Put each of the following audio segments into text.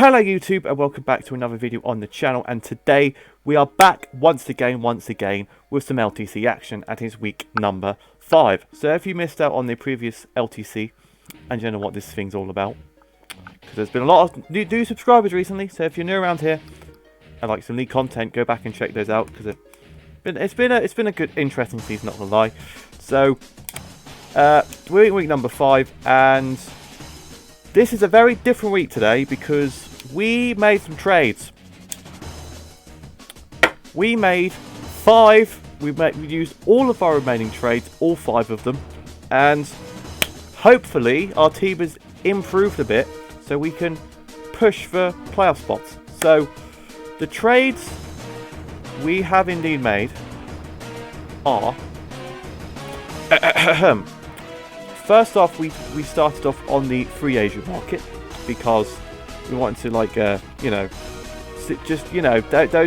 Hello YouTube and welcome back to another video on the channel, and today we are back once again with some LTC action, and it's week number 5. So if you missed out on the previous LTC and you don't know what this thing's all about, because there's been a lot of new subscribers recently, so if you're new around here and like some league content, go back and check those out, because it's been a good interesting season, not gonna lie. So we're in week number 5, and this is a very different week today because we made some trades. We made 5. We used all of our remaining trades, all 5 of them, and hopefully our team has improved a bit so we can push for playoff spots. So the trades we have indeed made are first off, we started off on the free agent market because we wanted to, like, those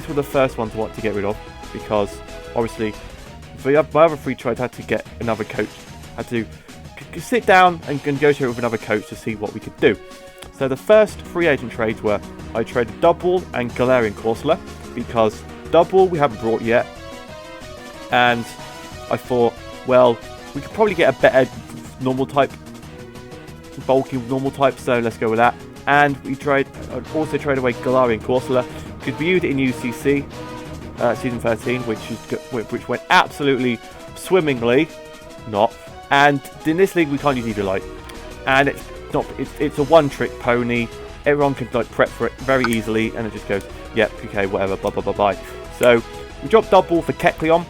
were the first ones I wanted to get rid of, because obviously my other free trade had to get another coach, had to sit down and negotiate with another coach to see what we could do. So the first free agent trades were, I traded Double and Galarian Corsola, because Double we haven't brought yet, and I thought, well, we could probably get a better normal type, bulky normal type, so let's go with that. And we also trade away Galarian Corsola because we used it in UCC season 13, which went absolutely swimmingly, and in this league we can't use Eviolite, and it's a one-trick pony. Everyone can like prep for it very easily, and it just goes, yep, okay, whatever, blah blah blah bye. So we dropped Double for Kecleon,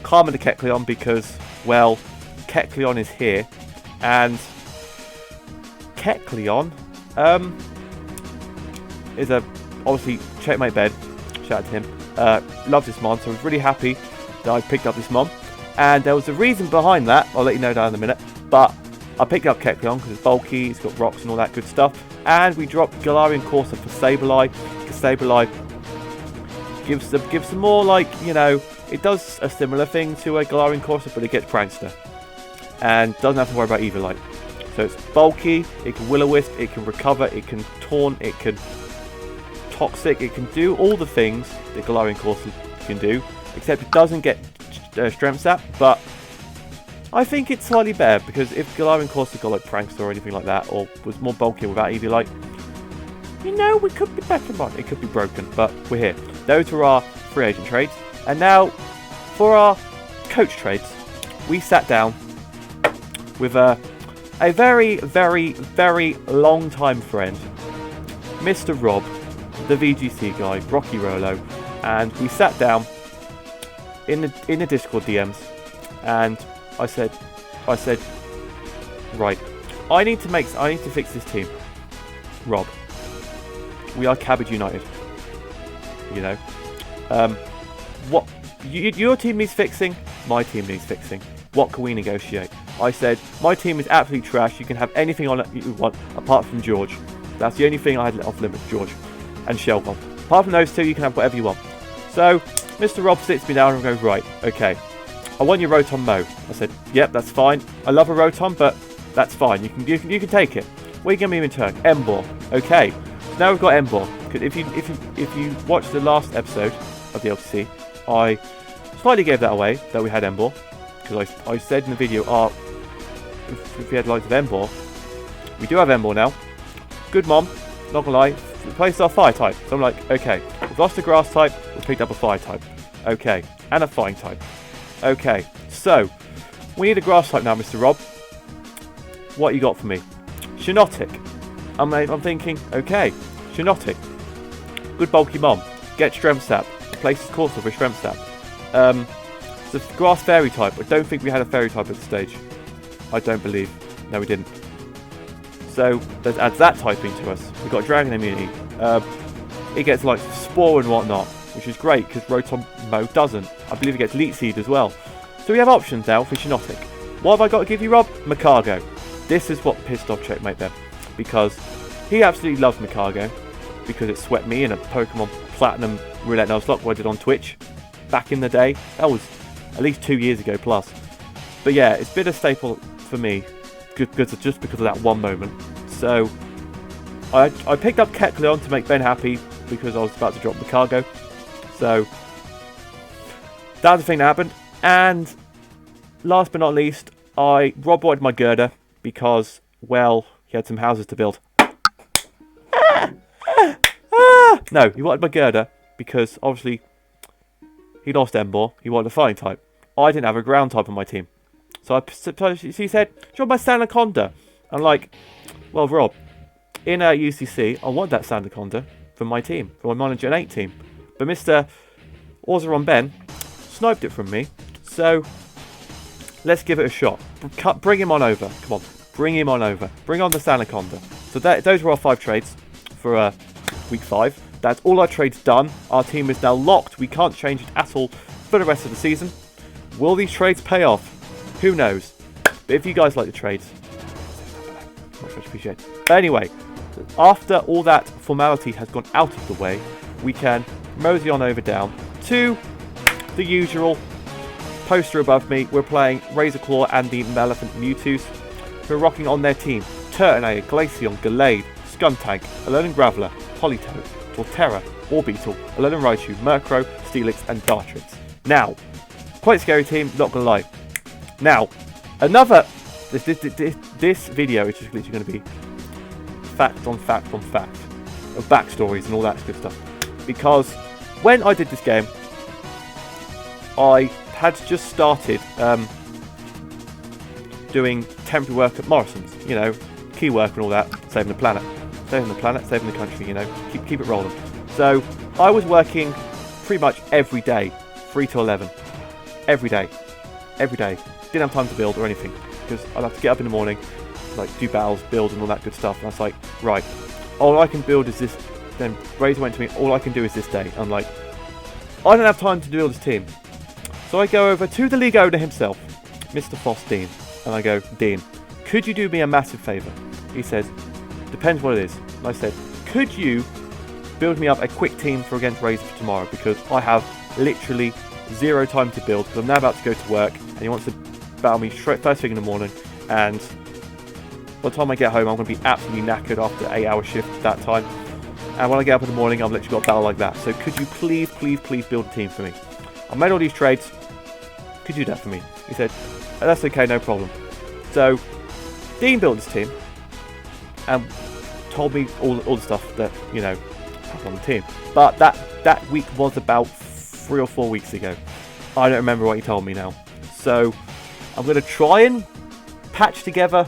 Karma to Kecleon, because, well, Kecleon is here, and Kecleon is obviously checkmate bed. Shout out to him. Loves this Mons, so I was really happy that I picked up this Mon. And there was a reason behind that. I'll let you know down in a minute. But I picked up Kecleon because it's bulky, it's got rocks and all that good stuff. And we dropped Galarian Corsa for Sableye, because Sableye gives some more, like, it does a similar thing to a Galarian Corsa, but it gets Prankster and doesn't have to worry about Eviolite. So it's bulky, it can Will-O-Wisp, it can recover, it can taunt, it can toxic, it can do all the things that Galarian Corsa can do, except it doesn't get Strength Sap. But I think it's slightly better, because if Galarian Corsa got like Prankster or anything like that, or was more bulky without Eviolite, we could be better on. It could be broken, but we're here. Those were our free agent trades. And now for our coach trades, we sat down with a very, very, very long time friend, Mr. Rob, the VGC guy, Rocky Rolo, and we sat down in the Discord DMs, and I said, right, I need to fix this team. Rob, we are Cabbage United. What your team needs fixing, my team needs fixing. What can we negotiate? I said, my team is absolutely trash. You can have anything on it you want apart from George. That's the only thing I had off limits, George and Shelgon. Apart from those two, you can have whatever you want. So Mr. Rob sits me down and goes, right, okay, I want your Rotom Mo. I said, yep, that's fine. I love a Rotom, but that's fine. You can take it. What are you giving me in return? Emboar. Okay. So now we've got Emboar. If you watched the last episode of the LTC, I slightly gave that away that we had Emboar, because I said in the video, if we had lights of Emboar, we do have Emboar now. Good Mom, not gonna lie, replaced our fire type. So I'm like, okay, we've lost a grass type, we picked up a fire type. Okay, and a fighting type. Okay, so we need a grass type now, Mr. Rob. What you got for me? Shiinotic. I'm thinking, okay, Shiinotic. Good bulky Mom. Get Strength Sap. Replaces Corsola with Strength Sap. It's a grass fairy type. I don't think we had a fairy type at this stage. I don't believe. No, we didn't. So that adds that typing to us. We've got Dragon Immunity. It gets like Spore and whatnot, which is great because Rotom Mo doesn't. I believe it gets Leech Seed as well. So we have options now for Shiinotic. What have I got to give you, Rob? Macargo. This is what pissed off Checkmate then, because he absolutely loves Macargo, because it swept me in a Pokemon Platinum Roulette Nuzlocke I did on Twitch back in the day. That was at least 2 years ago plus. But yeah, it's been a staple for me, just because of that one moment. So I picked up Kecleon to make Ben happy because I was about to drop the cargo. So that was the thing that happened. And last but not least, I roboted my girder because, well, he had some houses to build. No, he wanted my girder because obviously he lost Embor. He wanted a fighting type. I didn't have a ground type on my team. So he said, do you want my Sandaconda? I'm like, well, Rob, in UCC, I want that Sandaconda for my team, for my Manager 8 team. But Mr. Orzeron Ben sniped it from me. So let's give it a shot. Bring him on over. Come on, bring him on over. Bring on the Sandaconda. So those were our 5 trades for week 5. That's all our trades done. Our team is now locked. We can't change it at all for the rest of the season. Will these trades pay off? Who knows? But if you guys like the trades, much appreciated. But anyway, after all that formality has gone out of the way, we can mosey on over down to the usual poster above me. We're playing Razorr and the Malevolent Mewtwo. We're rocking on their team Turtonator, Glaceon, Gallade, Skuntank, Alolan Graveler, Politoed, Torterra, Orbeetle, Alolan Raichu, Murkrow, Steelix, and Dartrix. Now, quite a scary team, not gonna lie. Now, this video is just literally going to be fact on fact on fact of backstories and all that good stuff. Because when I did this game, I had just started doing temporary work at Morrison's. You know, key work and all that, saving the planet, saving the country. You know, keep it rolling. So I was working pretty much every day, 3 to 11, every day. Didn't have time to build or anything because I'd have to get up in the morning, like do battles, build and all that good stuff. And I was like, right, all I can build is this. Then Razor went to me, all I can do is this day. I'm like, I don't have time to build this team. So I go over to the league owner himself, Mr. Foss Dean, and I go, Dean, could you do me a massive favour? He says, depends what it is. And I said, could you build me up a quick team for against Razor for tomorrow? Because I have literally 0 time to build because I'm now about to go to work and he wants to battle me straight first thing in the morning, and by the time I get home I'm going to be absolutely knackered after an 8-hour shift at that time, and when I get up in the morning I've literally got a battle like that. So could you please build a team for me? I made all these trades, could you do that for me? He said, that's okay, no problem. So Dean built this team and told me all the stuff that, you know, happened on the team. But that week was about 3 or 4 weeks ago. I don't remember what he told me now. So I'm going to try and patch together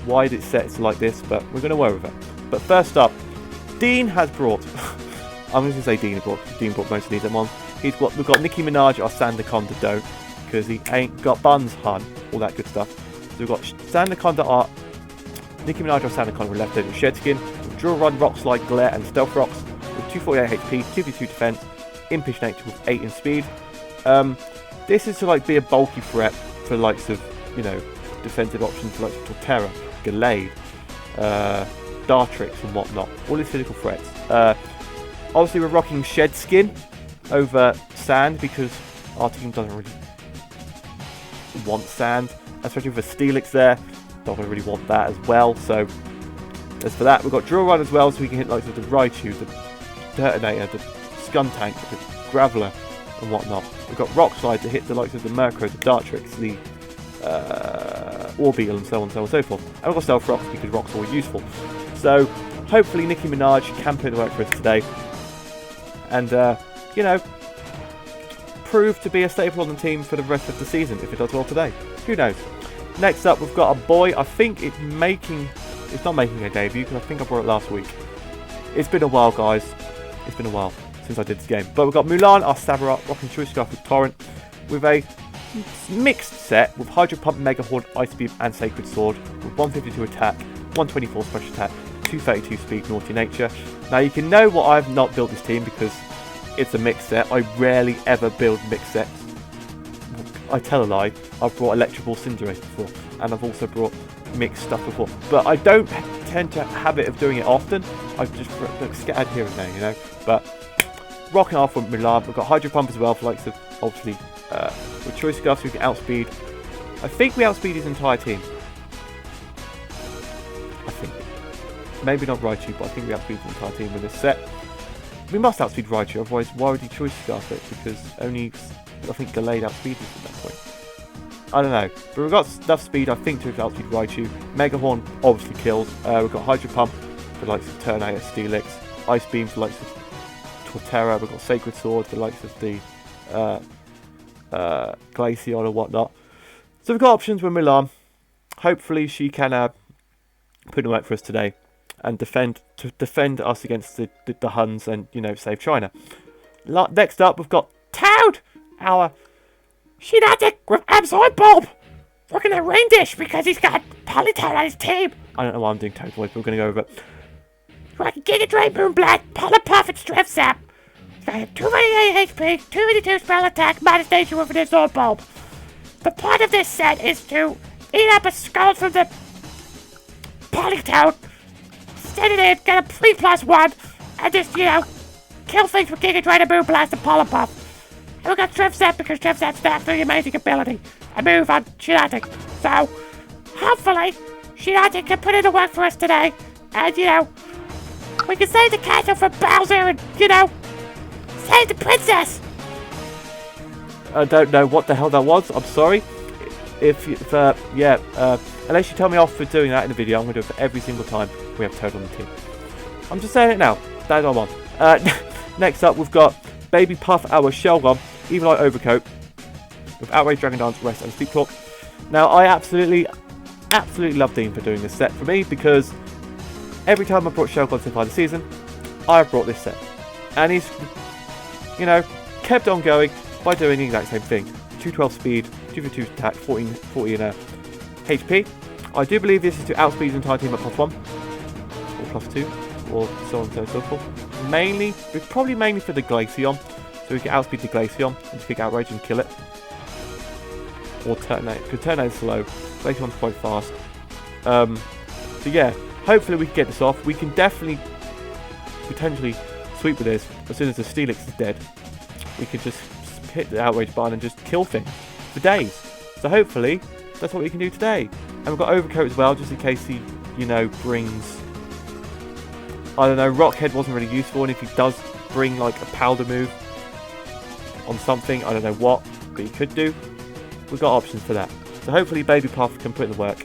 why it's set like this, but we're going to work with it. But first up, Dean has brought, I'm going to say Dean brought most of these at once. We've got Nicki Minaj, our Sandaconda don't, because he ain't got buns, hun, all that good stuff. So we've got Sandaconda art, Nicki Minaj, our Sandaconda with left over Shed Skin, with Drill Run, Rock Slide, Glare, and Stealth Rocks, with 248 HP, 2v2 defense, Impish Nature with 8 in speed. This is to like be a bulky threat for likes of, you know, defensive options for like Torterra, Gallade, Dartrix and whatnot. All these physical threats. Obviously we're rocking Shed Skin over Sand because our team doesn't really want Sand, especially with a Steelix there. Don't really want that as well. So as for that, we've got Drill Run as well, so we can hit like the Raichu, the Turtonator, the Skuntank, the Graveler and whatnot. We've got Rock Slide to hit the likes of the Murkrow, the Dartrix, the Orbeetle and so on and so forth. And we've got Stealth Rocks because Rocks are always useful. So hopefully Nicki Minaj can put the work for us today and you know, prove to be a staple on the team for the rest of the season if it does well today. Who knows? Next up we've got a boy. I think it's not making a debut because I think I brought it last week. It's been a while, guys. It's been a while since I did this game. But we've got Mulan, our Savarot, rocking Choice Scarf with Torrent, with a mixed set with Hydro Pump, Mega Horde, Ice Beam and Sacred Sword, with 152 attack, 124 special attack, 232 speed, Naughty Nature. Now you can know what I've not built this team because it's a mixed set. I rarely ever build mixed sets. I tell a lie, I've brought Electro Ball Cinderace before, and I've also brought mixed stuff before. But I don't tend to habit of doing it often. I've just scattered here and there, you know. But rocking off with Milan, we've got Hydro Pump as well for likes of obviously with Choice Scarf, so we can outspeed. I think we outspeed his entire team. I think. Maybe not Raichu, but I think we outspeed the entire team with this set. We must outspeed Raichu, otherwise why would he choose Scarlet? Because only, I think, Gallade outspeeded us at that point. I don't know. But we've got enough speed, I think, to outspeed Raichu. Mega Horn obviously kills. We've got Hydro Pump for the likes of Turtonator, Steelix. Ice Beam for the likes of Torterra. We've got Sacred Sword for the likes of the Glaceon or whatnot. So we've got options with Milan. Hopefully she can put in work for us today and defend us against the Huns and, you know, save China. Next up, we've got Toad, our Shiinatic with Absorb Bulb. We're going to rain dish because he's got Politoed on his team. I don't know why I'm doing Toad voice, but we're going to go over it. We're like Giga Drain, Moonblast, Polypuff, and Strength Sap. He's got 288 HP, 282 spell attack, minus nature with an Absorb Bulb. The point of this set is to eat up a skull from the Politoed, send it in, get a 3+1, and just, you know, kill things with Giga Drain and Moonblast and Polypuff. And we got Strength Sap because Strength Sap's an absolutely amazing ability. A move on Shiinatic. So, hopefully, Shiinatic can put in the work for us today. And, you know, we can save the castle from Bowser and, you know, save the princess. I don't know what the hell that was. I'm sorry. Unless you tell me off for doing that in the video, I'm going to do it for every single time we have Toad on the team. I'm just saying it now. That's all I'm on. Next up, we've got Baby Puff, our Shelgon, Evil Eye Overcoat, with Outrage, Dragon Dance, Rest, and Sleep Talk. Now, I absolutely love Dean for doing this set for me, because every time I brought Shelgon so far this season, I've brought this set. And he's, you know, kept on going by doing the exact same thing. 212 speed, 252 attack, 40 HP. I do believe this is to outspeed the entire team at +1, or +2, or so on and so forth. It's probably mainly for the Glaceon, so we can outspeed the Glaceon and just kick Outrage and kill it. Or Turtonate, because Turtonate's slow, Glaceon's quite fast. So yeah, hopefully we can get this off. We can definitely, potentially, sweep with this as soon as the Steelix is dead. We can just hit the Outrage button and just kill things for days. So hopefully, that's what we can do today. And we've got Overcoat as well, just in case he, you know, brings, I don't know, Rockhead wasn't really useful, and if he does bring like a powder move on something, I don't know what, but he could do. We've got options for that. So hopefully Baby Puff can put in the work,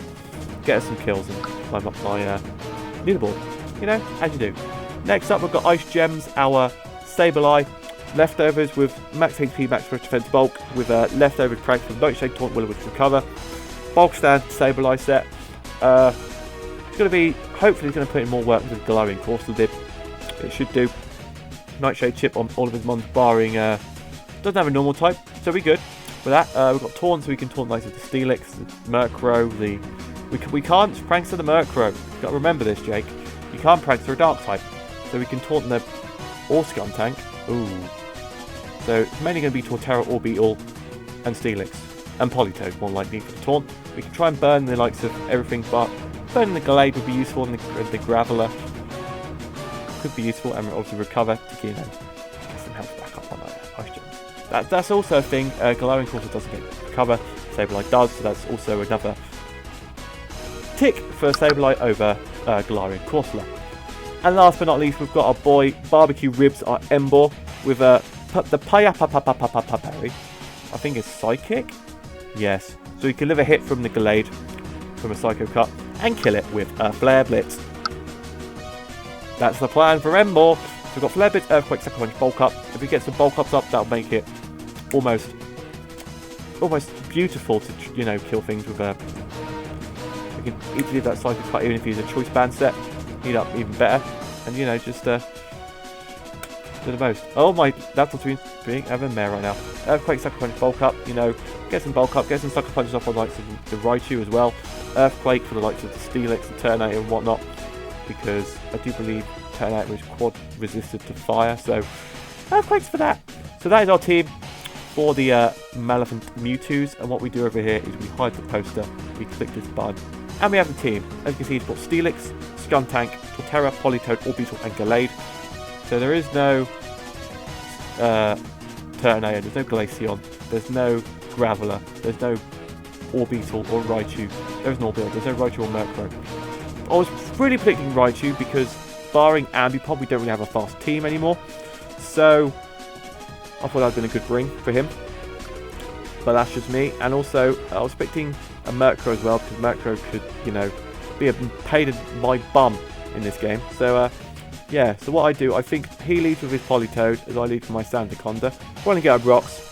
get us some kills and climb up my leaderboard. You know, as you do. Next up, we've got Ice Gems, our Sableye. Leftovers with max HP, max defense bulk, with leftovers pranks with Nightshade, Taunt, Will-O-Wisp, Recover. Bulk stand, Sableye set. It's going to be, hopefully it's going to put in more work with Glowing. Coursal did. It should do. Nightshade chip on all of his mons, barring, doesn't have a normal type, so we're good with that. We've got Taunt, so we can taunt like the Steelix, the Murkrow, we can't prankster the Murkrow. You've got to remember this, Jake. You can't prankster a dark type. So we can taunt the Skuntank. Ooh. So it's mainly going to be Torterra, Orbeetle, and Steelix. And Politoed, more likely, for the taunt. We can try and burn the likes of everything, but burning the Gallade would be useful, and the Graveler could be useful, and obviously Recover to, you know, get some health back up on Ice Gems. That's also a thing. Glowing Coursal doesn't get Recover, Sableye does, so that's also another tick for Sableye over Galarian Coursula. And last but not least, we've got our boy Barbecue Ribs, our Emboar, with the Parry. I think it's Psychic. Yes. So you can live a hit from the Gallade, from a Psycho Cut, and kill it with a Flare Blitz. That's the plan for Emboar. So we've got Flare Blitz, Earthquake, Sucker Punch, Bulk Up. If we get some Bulk Ups up, that'll make it almost beautiful to, you know, kill things with a. We can easily do that Psycho Cut even if you use a Choice Band set. Heat up even better, and, you know, just do the most. Oh my, that's what's being having mare right now. Earthquake, Sucker Punch, Bulk Up, you know, get some Bulk Up, get some Sucker Punches off on the likes of the Raichu as well. Earthquake for the likes of the Steelix, the Turtonator and whatnot, because I do believe Turtonator was quad resistant to fire, so Earthquakes for that. So that is our team for the Malevolent Mewtwo's, and what we do over here is we hide the poster, we click this button, and we have the team. As you can see, it's got Steelix, Skuntank, Torterra, Politoed, Orbeetle, and Gallade. So there is no Turtonator, there's no Glaceon, there's no Graveler, there's no Orbeetle or Raichu, there's no Orbeetle, there's no Raichu or Murkrow. I was really predicting Raichu because barring Ambipom, we don't really have a fast team anymore. So I thought that would have been a good bring for him. But that's just me. And also, I was expecting a Murkrow as well, because Murkrow could, you know, be a pain in my bum in this game. So, yeah. So what I do, I think he leads with his Politoed, as I lead with my Sandaconda. Want to get up rocks.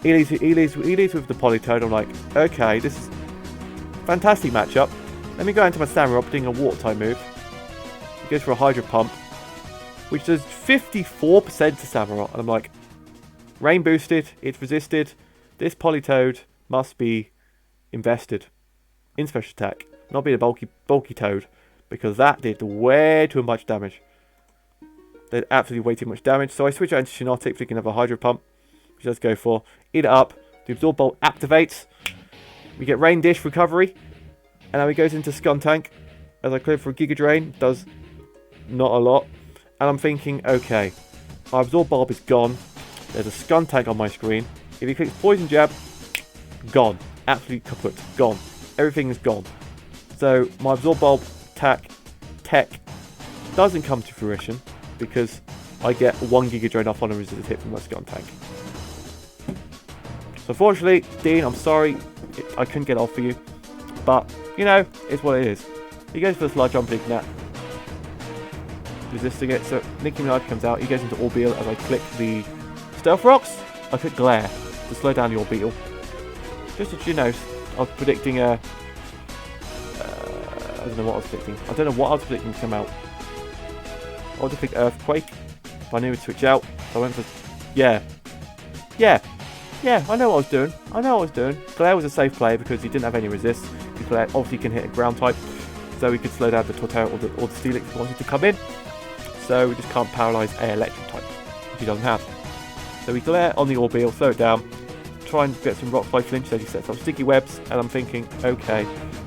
He leads with the Politoed. I'm like, okay, this is a fantastic matchup. Let me go into my Samurott, doing a Water type move. He goes for a Hydro Pump, which does 54% to Samurott. And I'm like, Rain boosted, it's resisted. This Politoed must be invested in special attack, not being a bulky Toad, because that did way too much damage. Did absolutely way too much damage. So I switch out into Shiinotic, thinking of a Hydro Pump, which let's go for. Eat it up. The Absorb Bolt activates. We get Rain Dish recovery, and now he goes into Skuntank. As I clear for a Giga Drain, does not a lot. And I'm thinking, okay, our Absorb Bulb is gone. There's a Skuntank on my screen. If he clicks Poison Jab, gone. Absolutely kaput. Gone. Everything is gone. So my Absorb Bulb tech doesn't come to fruition because I get 1 Giga Drain off on a resisted hit from my Skuntank. So unfortunately, Dean, I'm sorry. I couldn't get off for you. But, you know, it's what it is. He goes for the Sludge Jump Ignat. Resisting it. So Nicki Minaj comes out. He goes into Orbeal as I click the Stealth Rocks. I click Glare to slow down the Orbeal. Just as you know, I was predicting I don't know what I was predicting. I don't know what I was predicting to come out. I wanted to click Earthquake, but I knew it would switch out. So I went for... Yeah, I know what I was doing. Glare was a safe play because he didn't have any resist. Glare obviously can hit a ground type, so he could slow down the Torterra or the Steelix if he wanted to come in. So we just can't paralyze a electric type, which he doesn't have. So we Glare on the Orbeal, slow it down, try and get some Rocks by Flinch, so he sets up Sticky Webs, and I'm thinking, okay,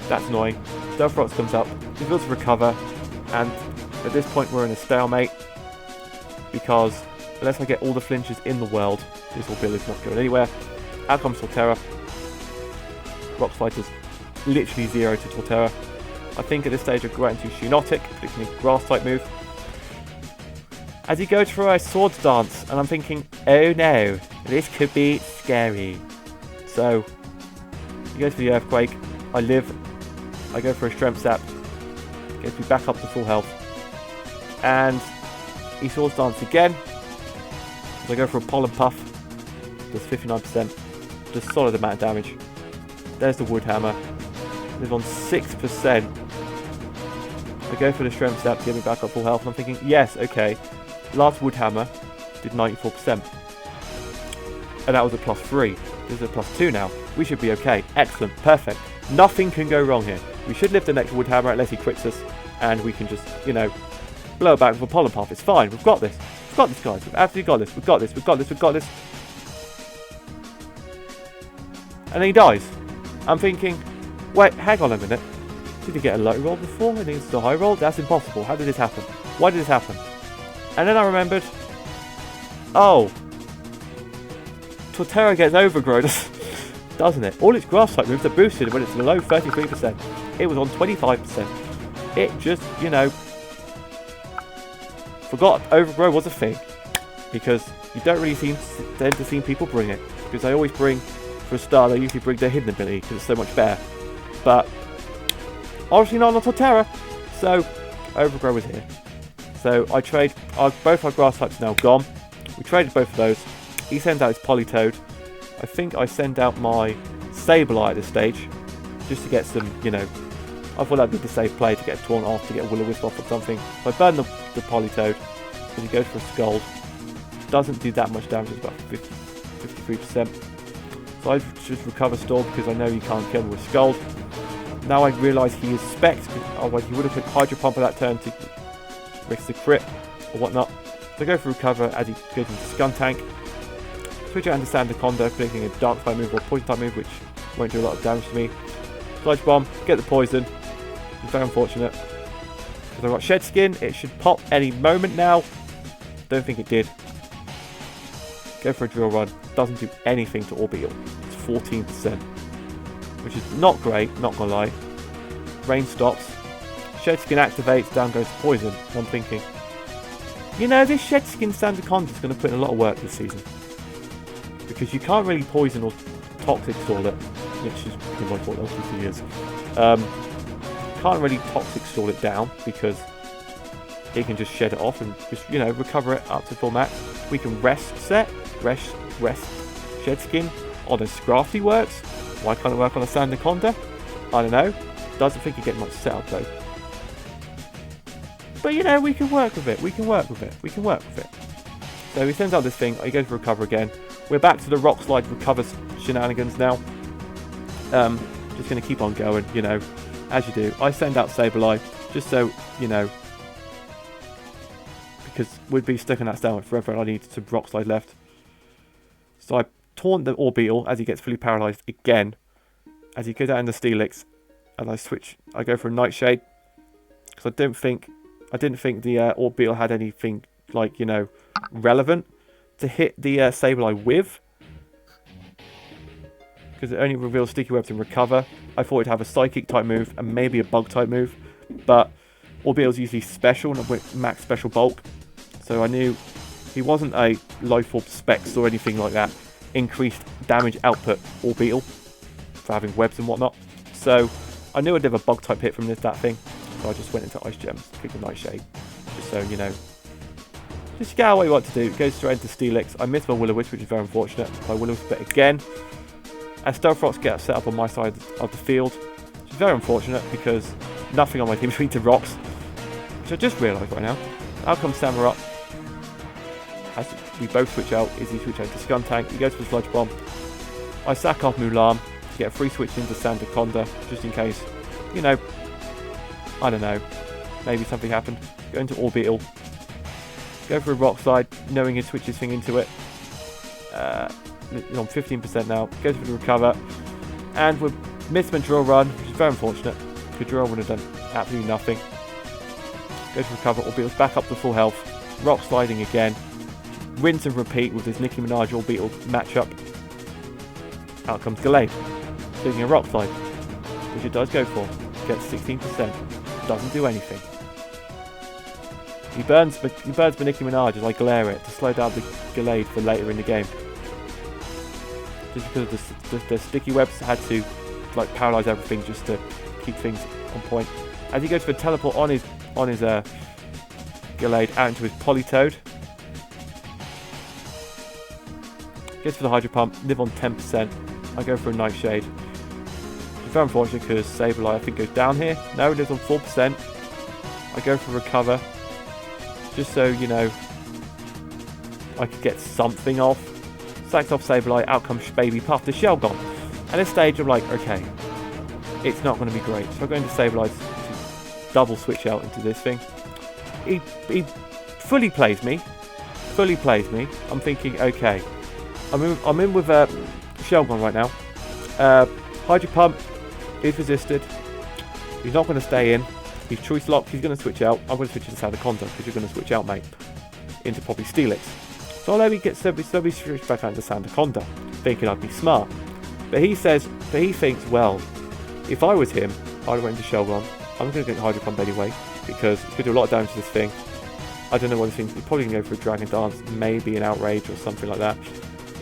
that's annoying. Stealth Rocks comes up, he feels to recover, and at this point we're in a stalemate, because unless I get all the flinches in the world, this Orbeal is not going anywhere. Out comes Torterra. Rocks Fight is literally 0 to Torterra. I think at this stage I'll go out into Shiinotic, predicting a Grass type move. As he goes for a Swords Dance, and I'm thinking, oh no, this could be scary. So, he goes for the Earthquake. I live. I go for a Strength Sap. Gets me back up to full health. And he Swords Dance again. As I go for a Pollen Puff. Does 59%. Just solid amount of damage. There's the Wood Hammer. Live on 6%. I go for the Strength Sap to get me back up full health. And I'm thinking, yes, okay. Last Wood Hammer did 94%. And that was a +3. This is a +2 now. We should be okay. Excellent. Perfect. Nothing can go wrong here. We should live the next Wood Hammer unless he crits us. And we can just, you know, blow it back with a Pollen Puff. It's fine. We've got this. We've got this, guys. We've absolutely got this. We've got this. We've got this. We've got this. And then he dies. I'm thinking, wait, hang on a minute. Did he get a low roll before and it's a high roll? That's impossible. How did this happen? Why did this happen? And then I remembered, oh, Torterra gets overgrown, doesn't it? All its Grass type moves are boosted when it's below 33%. It was on 25%. It just, you know, forgot overgrow was a thing. Because you don't really tend to see people bring it. Because I always bring, for a start, I usually bring their hidden ability because it's so much better. But, obviously not on Torterra. So, overgrow was here. So I trade, both our Grass types are now gone. We traded both of those. He sends out his Politoed. I think I send out my Sableye at this stage. Just to get some, you know, I thought that'd be the safe play to get torn off, to get a Will-O-Wisp off or something. So I burn the Politoed. And he goes for a Scald. Doesn't do that much damage, it's about 53%. So I just recover Storm because I know you can't kill him with Scald. Now I realise he is Spec'd. Otherwise he would have put Hydro Pump at that turn to risk the crit or whatnot. So I go for recover as he goes into Skuntank. Switch out into Sandaconda, clicking a Dark type move or Poison type move, which won't do a lot of damage to me. Sludge Bomb, get the poison. It's very unfortunate. Because I've got Shed Skin, it should pop any moment now. Don't think it did. Go for a Drill Run, doesn't do anything to Orbeal. It's 14%. Which is not great, not gonna lie. Rain stops. Shed Skin activates, down goes Poison. And I'm thinking, you know, this Shed Skin Sandaconda is going to put in a lot of work this season. Because you can't really Poison or Toxic Stall it, which is been my fault for 2 years. Can't really Toxic Stall it down because it can just shed it off and just, you know, recover it up to full max. We can rest Shed Skin on a Scrafty works. Why can't it work on a Sandaconda? I don't know. Doesn't think you get much setup though. But you know, we can work with it. We can work with it. We can work with it. So he sends out this thing. He goes for recover again. We're back to the Rock Slide recover shenanigans now. Just going to keep on going, you know, as you do. I send out Sableye just so, you know, because we'd be stuck in that stalemate forever and I need some Rock Slide left. So I taunt the Orbeetle as he gets fully paralysed again. As he goes out in the Steelix. And I go for a Nightshade. Because I didn't think the Orbeetle had anything, like, you know, relevant to hit the Sableye with. Because it only reveals Sticky Webs and Recover. I thought it'd have a Psychic type move and maybe a Bug type move. But Orbeetle's usually special and with max special bulk. So I knew he wasn't a Life Orb Specs or anything like that. Increased damage output Orbeetle for having webs and whatnot. So I knew I'd have a Bug type hit from that thing. So I just went into Ice Gems, picked a Nightshade. Just so, you know, just scout what you want to do. It goes straight into Steelix. I missed my Will-O-Wisp, which is very unfortunate. My Will-O-Wisp bit again. As Stealth Rocks get set up on my side of the field, which is very unfortunate because nothing on my team is weak to rocks. Which I just realised right now. Out comes Samurott. As we both switch out, Izzy switch out to Skuntank. He goes for Sludge Bomb. I sack off Mulam to get a free switch into Sandaconda, just in case, you know, I don't know, maybe something happened. Go into Orbeetle. Go for a Rock Slide, knowing he switches thing into it. On 15% now. Goes for the Recover. And we missed my Drill Run, which is very unfortunate. Because Drill would have done absolutely nothing. Goes for Recover. Orbeetle's back up to full health. Rock Sliding again. Rinse and repeat with this Nicki Minaj Orbeetle matchup. Out comes Gallade. Doing a Rock Slide. Which it does go for. Gets 16%. Doesn't do anything. He burns my Nicki Minaj as I glare it to slow down the Gallade for later in the game. Just because the Sticky Webs had to like paralyze everything just to keep things on point. As he goes for a teleport on his Gallade out into his Politoed. Goes for the Hydro Pump, live on 10%. I go for a Nightshade. It's very unfortunate because Sableye I think goes down here. No, it lives on 4%. I go for Recover. Just so, you know, I could get something off. Sacks off Sableye, out comes Baby Puff, the Shell gone. At this stage I'm like, okay, it's not going to be great. So I go into Sableye to double switch out into this thing. He fully plays me. I'm thinking, okay, I'm in with Shelgon right now. Hydro Pump is resisted. He's not going to stay in. He's choice locked. He's going to switch out. I'm going to switch into Sandaconda because you're going to switch out, mate, into probably Steelix. So I'll let me get slowly switch back out into Sandaconda, thinking I'd be smart. But he thinks, well, if I was him, I'd have went into Shelgon. I'm going to get Hydro Pump anyway because it's going to do a lot of damage to this thing. I don't know what the thing. He's probably going to go for a Dragon Dance, maybe an Outrage or something like that.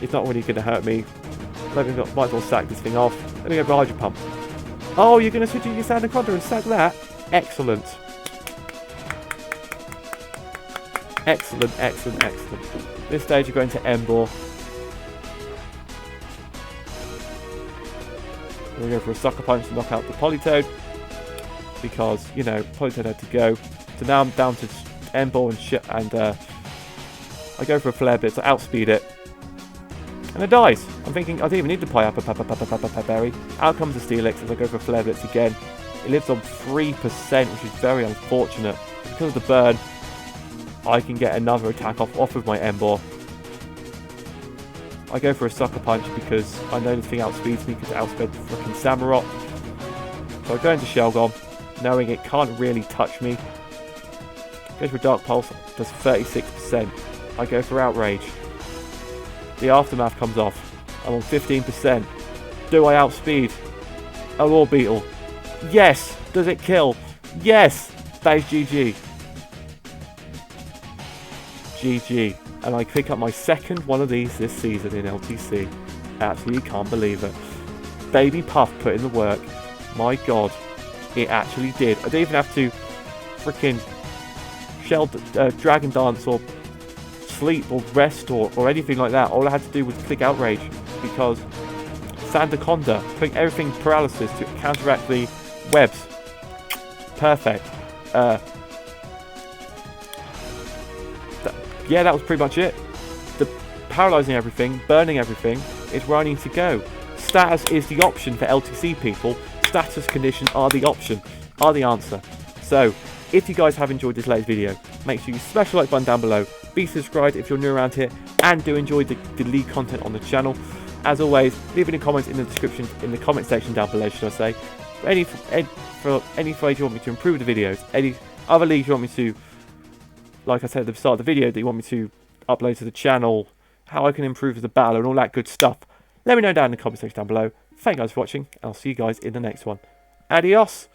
It's not really going to hurt me. Might as well sack this thing off. Let me go for Hydro Pump. Oh, you're going to switch into your Sandaconda and sack that? Excellent. Excellent. This stage you're going to Emboar. We're going to go for a Sucker Punch to knock out the Politoed. Because, you know, Politoed had to go. So now I'm down to Emboar and shit. And I go for a Flare Blitz. I outspeed it. And it dies. I'm thinking I didn't even need to pie up a berry. Out comes the Steelix as I go for a Flare Blitz again. It lives on 3%, which is very unfortunate. Because of the burn, I can get another attack off of my Emboar. I go for a Sucker Punch because I know the thing outspeeds me because it outsped the fucking Samurott. So I go into Shelgon, knowing it can't really touch me. Goes for Dark Pulse, does 36%. I go for Outrage. The Aftermath comes off. I'm on 15%. Do I outspeed a Orbeetle? Yes! Does it kill? Yes, that is GG. GG. And I pick up my second one of these this season in LTC. Absolutely can't believe it. Baby Puff put in the work. My god, it actually did. I didn't even have to freaking dragon dance or sleep or rest or anything like that. All I had to do was click outrage because Sandaconda, putting everything paralysis to counteract the webs. Perfect. Yeah, that was pretty much it. The paralysing everything, burning everything is where I need to go. Status is the option for LTC people. Status condition are the option, are the answer. So, if you guys have enjoyed this latest video, make sure you smash the like button down below. Be subscribed if you're new around here and do enjoy the league content on the channel. As always, leave any comments in the description, in the comment section down below, should I say. For any ways you want me to improve the videos, any other leagues you want me to, like I said at the start of the video, that you want me to upload to the channel, how I can improve the battle and all that good stuff, let me know down in the comment section down below. Thank you guys for watching, and I'll see you guys in the next one. Adios!